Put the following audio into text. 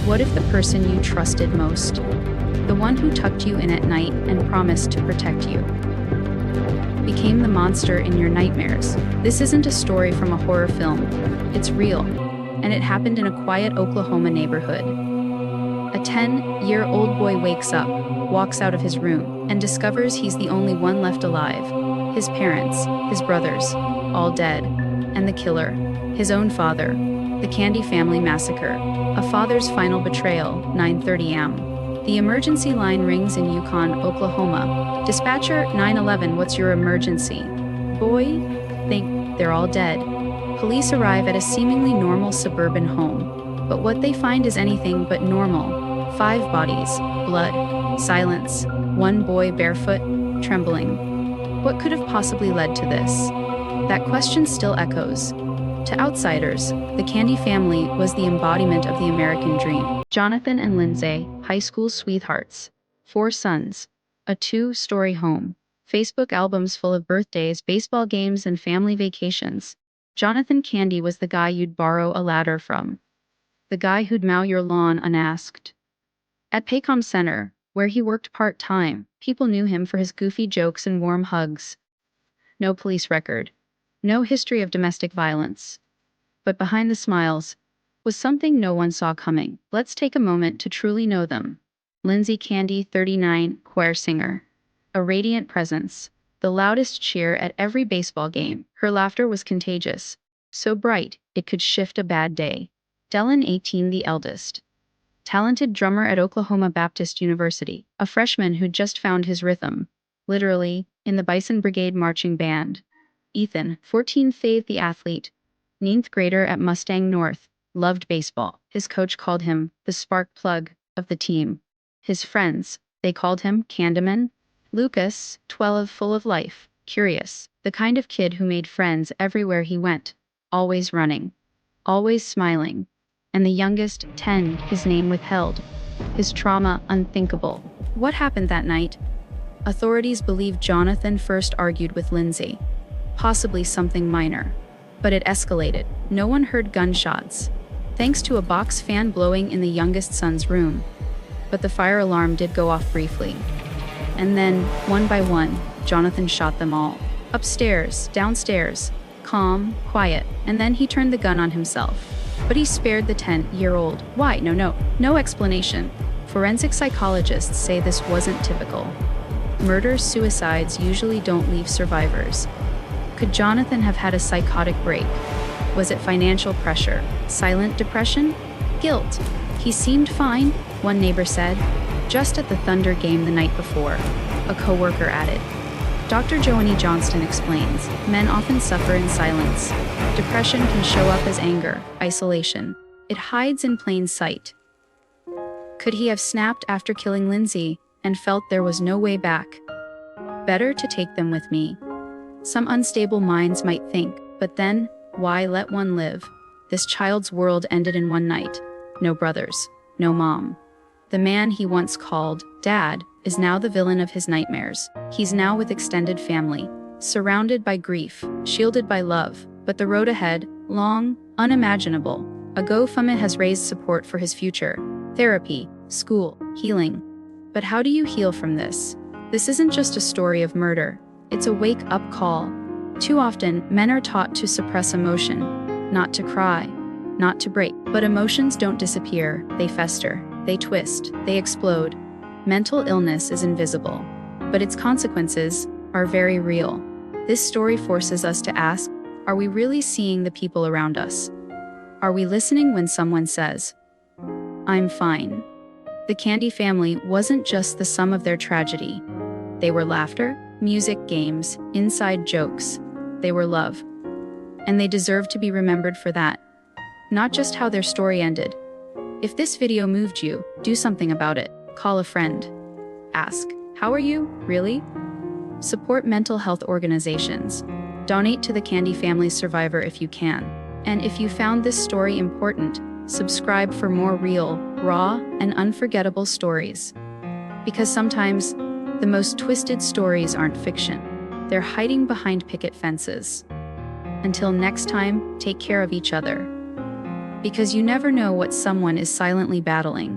What if the person you trusted most, the one who tucked you in at night and promised to protect you, became the monster in your nightmares? This isn't a story from a horror film. It's real, and it happened in a quiet Oklahoma neighborhood. A 10-year-old boy wakes up, walks out of his room, and discovers he's the only one left alive. His parents, his brothers, all dead, and the killer, his own father. The Candy Family Massacre, a father's final betrayal, 9:30 a.m. The emergency line rings in Yukon, Oklahoma. Dispatcher, 911, what's your emergency? Boy, think they're all dead. Police arrive at a seemingly normal suburban home, but what they find is anything but normal. 5 bodies, blood, silence, one boy barefoot, trembling. What could have possibly led to this? That question still echoes. To outsiders, the Candy family was the embodiment of the American dream. Jonathan and Lindsay, high school sweethearts. 4 sons. A 2-story home. Facebook albums full of birthdays, baseball games, and family vacations. Jonathan Candy was the guy you'd borrow a ladder from. The guy who'd mow your lawn unasked. At Paycom Center, where he worked part-time, people knew him for his goofy jokes and warm hugs. No police record. No history of domestic violence. But behind the smiles was something no one saw coming. Let's take a moment to truly know them. Lindsay Candy, 39, choir singer. A radiant presence. The loudest cheer at every baseball game. Her laughter was contagious. So bright, it could shift a bad day. Dylan, 18, the eldest. Talented drummer at Oklahoma Baptist University. A freshman who'd just found his rhythm. Literally, in the Bison Brigade marching band. Ethan, 14, Faith, the athlete. 9th grader at Mustang North. Loved baseball. His coach called him the spark plug of the team. His friends, they called him Candyman. Lucas, 12, full of life, curious, the kind of kid who made friends everywhere he went, always running, always smiling. And the youngest, 10, his name withheld, his trauma unthinkable. What happened that night? Authorities believe Jonathan first argued with Lindsay, possibly something minor. But it escalated. No one heard gunshots, thanks to a box fan blowing in the youngest son's room. But the fire alarm did go off briefly. And then, one by one, Jonathan shot them all. Upstairs, downstairs, calm, quiet, and then he turned the gun on himself. But he spared the 10-year-old. Why? No explanation. Forensic psychologists say this wasn't typical. Murder-suicides usually don't leave survivors. Could Jonathan have had a psychotic break? Was it financial pressure? Silent depression? Guilt? He seemed fine, one neighbor said. Just at the Thunder game the night before, a coworker added. Dr. Joanie Johnston explains, men often suffer in silence. Depression can show up as anger, isolation. It hides in plain sight. Could he have snapped after killing Lindsay and felt there was no way back? Better to take them with me. Some unstable minds might think, but then, why let one live? This child's world ended in one night. No brothers, no mom. The man he once called Dad is now the villain of his nightmares. He's now with extended family, surrounded by grief, shielded by love. But the road ahead, long, unimaginable. A GoFundMe has raised support for his future. Therapy, school, healing. But how do you heal from this? This isn't just a story of murder. It's a wake-up call. Too often, men are taught to suppress emotion, not to cry, not to break. But emotions don't disappear, they fester, they twist, they explode. Mental illness is invisible, but its consequences are very real. This story forces us to ask, are we really seeing the people around us? Are we listening when someone says, I'm fine? The Candy family wasn't just the sum of their tragedy. They were laughter, music, games, inside jokes. They were love. And they deserve to be remembered for that. Not just how their story ended. If this video moved you, do something about it. Call a friend. Ask, how are you, really? Support mental health organizations. Donate to the Candy Family Survivor if you can. And if you found this story important, subscribe for more real, raw, and unforgettable stories. Because sometimes, the most twisted stories aren't fiction. They're hiding behind picket fences. Until next time, take care of each other. because you never know what someone is silently battling.